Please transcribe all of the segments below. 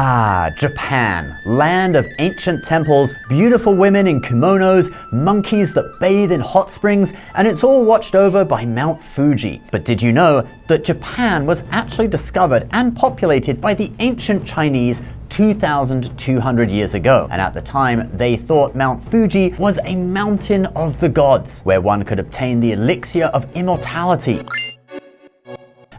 Ah, Japan, land of ancient temples, beautiful women in kimonos, monkeys that bathe in hot springs, and it's all watched over by Mount Fuji. But did you know that Japan was actually discovered and populated by the ancient Chinese 2,200 years ago? And at the time, they thought Mount Fuji was a mountain of the gods, where one could obtain the elixir of immortality.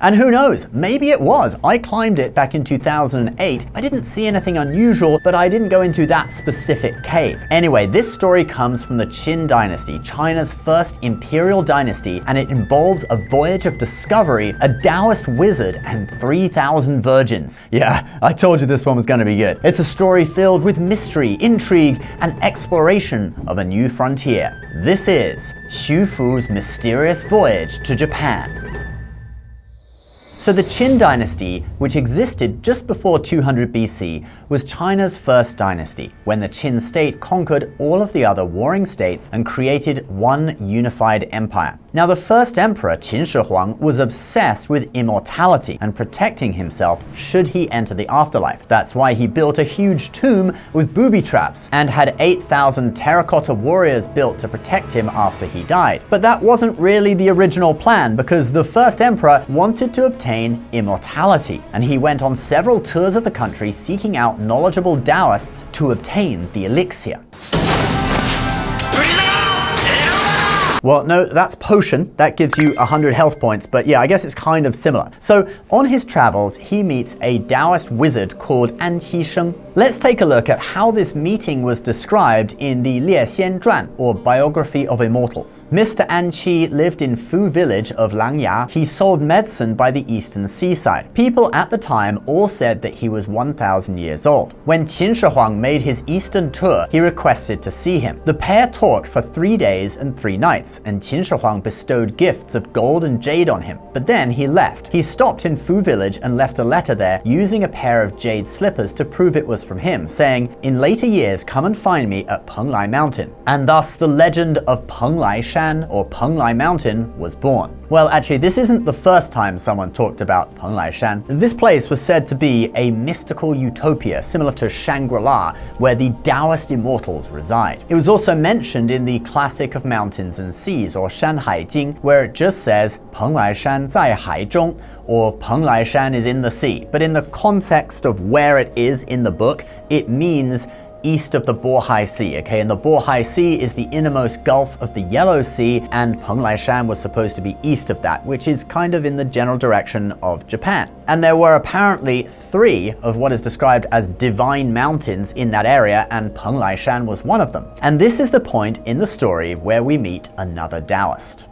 And who knows, maybe it was. I climbed it back in 2008. I didn't see anything unusual, but I didn't go into that specific cave. Anyway, this story comes from the Qin dynasty, China's first imperial dynasty, and it involves a voyage of discovery, a Taoist wizard, and 3,000 virgins. Yeah, I told you this one was gonna be good. It's a story filled with mystery, intrigue, and exploration of a new frontier. This is Xu Fu's mysterious voyage to Japan. So the Qin dynasty, which existed just before 200 BC, was China's first dynasty, when the Qin state conquered all of the other warring states and created one unified empire. Now, the first emperor, Qin Shi Huang, was obsessed with immortality and protecting himself should he enter the afterlife. That's why he built a huge tomb with booby traps and had 8,000 terracotta warriors built to protect him after he died. But that wasn't really the original plan, because the first emperor wanted to obtain immortality, and he went on several tours of the country seeking out knowledgeable Taoists to obtain the elixir. Well, no, that's potion. That gives you 100 health points, but yeah, I guess it's kind of similar. So on his travels, he meets a Taoist wizard called An Qi Sheng. Let's take a look at how this meeting was described in the Lie Xian Zhuan, or Biography of Immortals. Mr. An Qi lived in Fu village of Langya. He sold medicine by the eastern seaside. People at the time all said that he was 1,000 years old. When Qin Shi Huang made his eastern tour, he requested to see him. The pair talked for 3 days and 3 nights. And Qin Shi Huang bestowed gifts of gold and jade on him. But then he left. He stopped in Fu village and left a letter there using a pair of jade slippers to prove it was from him, saying, "In later years, come and find me at Penglai Mountain." And thus the legend of Penglai Shan, or Penglai Mountain, was born. Well, actually, this isn't the first time someone talked about Penglai Shan. This place was said to be a mystical utopia similar to Shangri-La, where the Taoist immortals reside. It was also mentioned in the Classic of Mountains and Seas, or Shanhai Jing, where it just says Penglai Shan zai hai zhong, or Penglai Shan is in the sea. But in the context of where it is in the book, it means east of the Bohai Sea, okay? And the Bohai Sea is the innermost gulf of the Yellow Sea, and Penglai Shan was supposed to be east of that, which is kind of in the general direction of Japan. And there were apparently 3 of what is described as divine mountains in that area, and Penglai Shan was one of them. And this is the point in the story where we meet another Taoist.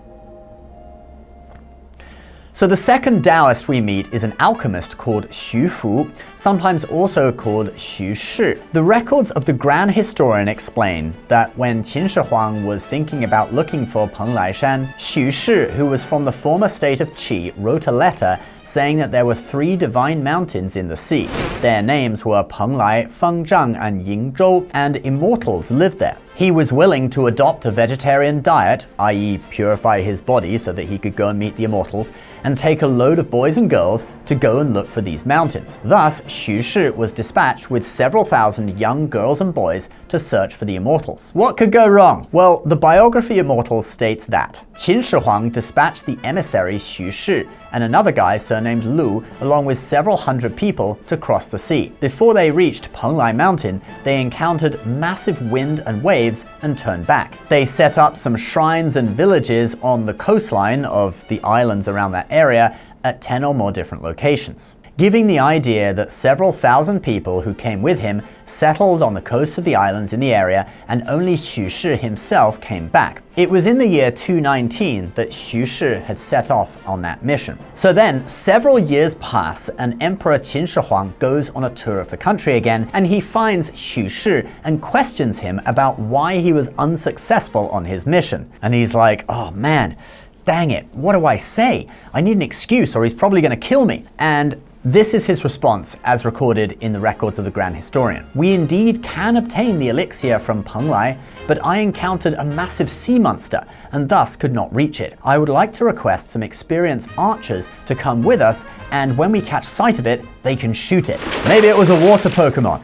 So the second Taoist we meet is an alchemist called Xu Fu, sometimes also called Xu Shi. The records of the Grand Historian explain that when Qin Shi Huang was thinking about looking for Penglai Shan, Xu Shi, who was from the former state of Qi, wrote a letter saying that there were 3 divine mountains in the sea. Their names were Penglai, Fengzhang, and Yingzhou, and immortals lived there. He was willing to adopt a vegetarian diet, i.e. purify his body so that he could go and meet the immortals, and take a load of boys and girls to go and look for these mountains. Thus, Xu Shi was dispatched with several thousand young girls and boys to search for the immortals. What could go wrong? Well, the Biography Immortals states that Qin Shi Huang dispatched the emissary Xu Shi and another guy surnamed Lu, along with several hundred people, to cross the sea. Before they reached Penglai Mountain, they encountered massive wind and waves and turned back. They set up some shrines and villages on the coastline of the islands around that area at 10 or more different locations, giving the idea that several thousand people who came with him settled on the coast of the islands in the area, and only Xu Shi himself came back. It was in the year 219 that Xu Shi had set off on that mission. So then, several years pass, and Emperor Qin Shi Huang goes on a tour of the country again, and he finds Xu Shi and questions him about why he was unsuccessful on his mission. And he's like, "Oh man, dang it, what do I say? I need an excuse or he's probably going to kill me." And This is his response as recorded in the records of the Grand Historian. "We indeed can obtain the elixir from Penglai, but I encountered a massive sea monster and thus could not reach it. I would like to request some experienced archers to come with us, and when we catch sight of it, they can shoot it." Maybe it was a water Pokemon.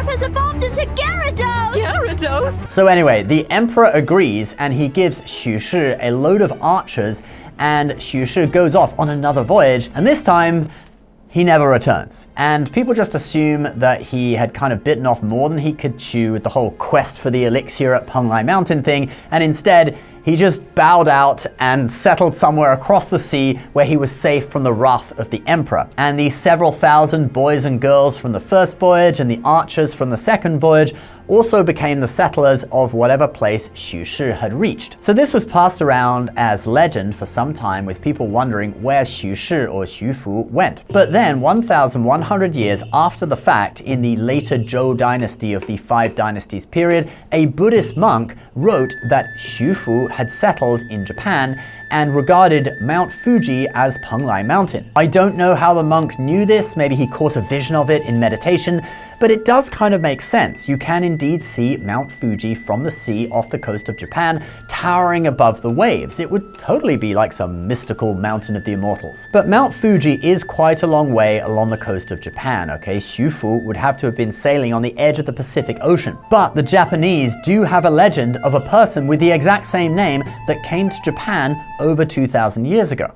Has evolved into Gyarados! Gyarados? So anyway, the emperor agrees and he gives Xu Shi a load of archers, and Xu Shi goes off on another voyage, and this time he never returns. And people just assume that he had kind of bitten off more than he could chew with the whole quest for the elixir at Penglai Mountain thing, and instead he just bowed out and settled somewhere across the sea where he was safe from the wrath of the emperor. And the several thousand boys and girls from the first voyage and the archers from the second voyage also became the settlers of whatever place Xu Shi had reached. So this was passed around as legend for some time, with people wondering where Xu Shi or Xu Fu went. But then 1,100 years after the fact, in the later Zhou dynasty of the Five Dynasties period, a Buddhist monk wrote that Xu Fu had settled in Japan and regarded Mount Fuji as Penglai Mountain. I don't know how the monk knew this, maybe he caught a vision of it in meditation, but it does kind of make sense. You can indeed see Mount Fuji from the sea off the coast of Japan, towering above the waves. It would totally be like some mystical mountain of the immortals. But Mount Fuji is quite a long way along the coast of Japan, okay? Xu Fu would have to have been sailing on the edge of the Pacific Ocean. But the Japanese do have a legend of a person with the exact same name that came to Japan over 2,000 years ago.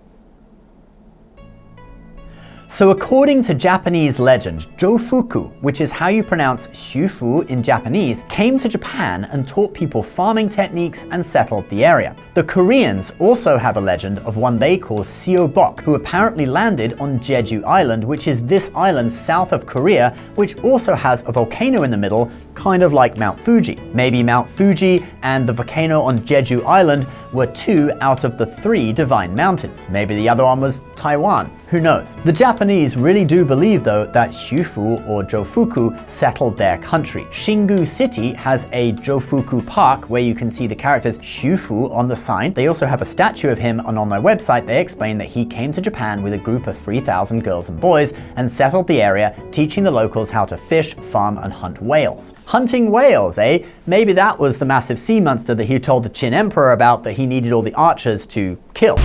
So according to Japanese legend, Jofuku, which is how you pronounce Xu Fu in Japanese, came to Japan and taught people farming techniques and settled the area. The Koreans also have a legend of one they call Seobok, who apparently landed on Jeju Island, which is this island south of Korea, which also has a volcano in the middle, kind of like Mount Fuji. Maybe Mount Fuji and the volcano on Jeju Island were 2 out of the 3 divine mountains. Maybe the other one was Taiwan. Who knows? The Japanese really do believe, though, that Xu Fu or Jofuku settled their country. Xingu City has a Jofuku Park where you can see the characters Xu Fu on the sign. They also have a statue of him, and on their website they explain that he came to Japan with a group of 3,000 girls and boys and settled the area, teaching the locals how to fish, farm, and hunt whales. Hunting whales, eh? Maybe that was the massive sea monster that he told the Qin Emperor about that he needed all the archers to kill.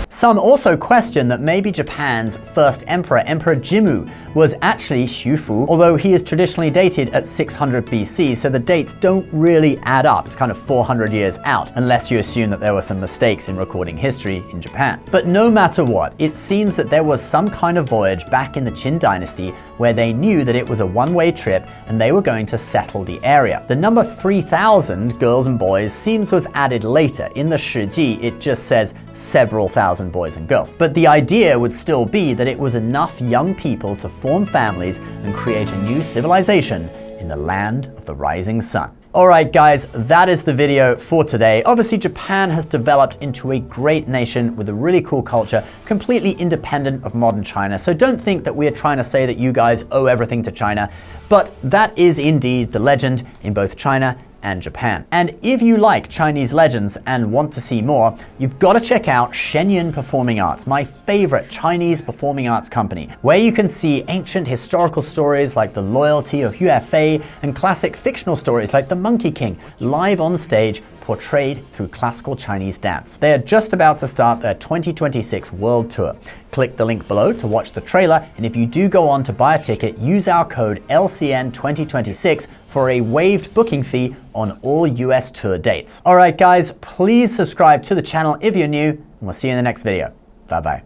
Some also question that maybe Japan's first emperor, Emperor Jimmu, was actually Xu Fu, although he is traditionally dated at 600 BC, so the dates don't really add up. It's kind of 400 years out, unless you assume that there were some mistakes in recording history in Japan. But no matter what, it seems that there was some kind of voyage back in the Qin dynasty where they knew that it was a one-way trip and they were going to settle the area. The number 3,000 girls and boys seems was added later. In the Shiji, it just says several thousand boys and girls. But the idea would still be that it was enough young people to form families and create a new civilization in the land of the rising sun. Alright guys, that is the video for today. Obviously Japan has developed into a great nation with a really cool culture, completely independent of modern China. So don't think that we are trying to say that you guys owe everything to China, but that is indeed the legend in both China and Japan. And if you like Chinese legends and want to see more, you've got to check out Shenyun Performing Arts, my favorite Chinese performing arts company, where you can see ancient historical stories like the loyalty of Yue Fei and classic fictional stories like the Monkey King live on stage, portrayed through classical Chinese dance. They are just about to start their 2026 world tour. Click the link below to watch the trailer, and if you do go on to buy a ticket, use our code LCN2026 for a waived booking fee on all US tour dates. Alright guys, please subscribe to the channel if you're new, and we'll see you in the next video. Bye bye.